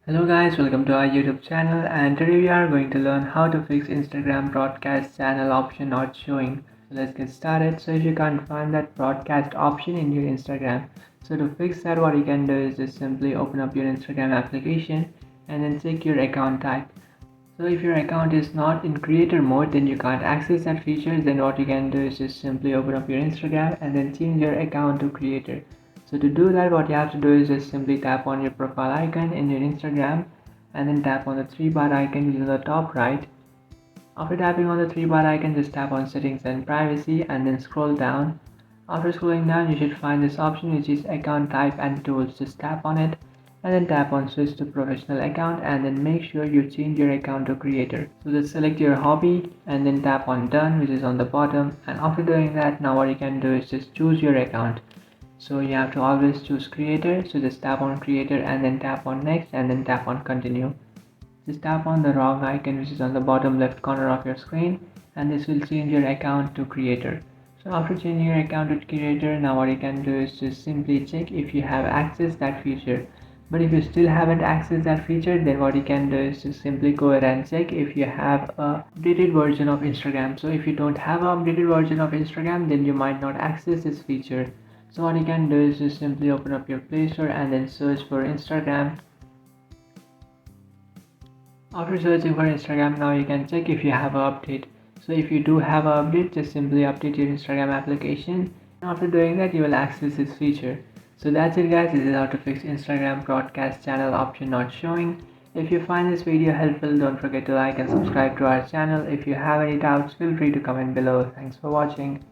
Hello guys, welcome to our YouTube channel, and today we are going to learn how to fix Instagram broadcast channel option not showing. So let's get started. So if you can't find that broadcast option in your Instagram, so to fix that, what you can do is just simply open up your Instagram application and then check your account type. So if your account is not in creator mode, then you can't access that feature. Then what you can do is just simply open up your Instagram and then change your account to creator. So to do that, what you have to do is just simply tap on your profile icon in your Instagram and then tap on the three bar icon which is on the top right. After tapping on the three bar icon, just tap on settings and privacy and then scroll down. After scrolling down, you should find this option which is account type and tools. Just tap on it and then tap on switch to professional account and then make sure you change your account to creator. So just select your hobby and then tap on done, which is on the bottom, and after doing that, now what you can do is just choose your account. So you have to always choose creator, so just tap on creator and then tap on next and then tap on continue. Just tap on the wrong icon which is on the bottom left corner of your screen, and this will change your account to creator. So after changing your account to creator, now what you can do is just simply check if you have accessed that feature. But if you still haven't accessed that feature, then what you can do is just simply go ahead and check if you have a updated version of Instagram. So if you don't have an updated version of Instagram, then you might not access this feature. So what you can do is just simply open up your Play Store and then search for Instagram. After searching for Instagram, now you can check if you have an update. So if you do have an update, just simply update your Instagram application. After doing that, you will access this feature. So that's it guys, this is how to fix Instagram broadcast channel option not showing. If you find this video helpful, don't forget to like and subscribe to our channel. If you have any doubts, feel free to comment below. Thanks for watching.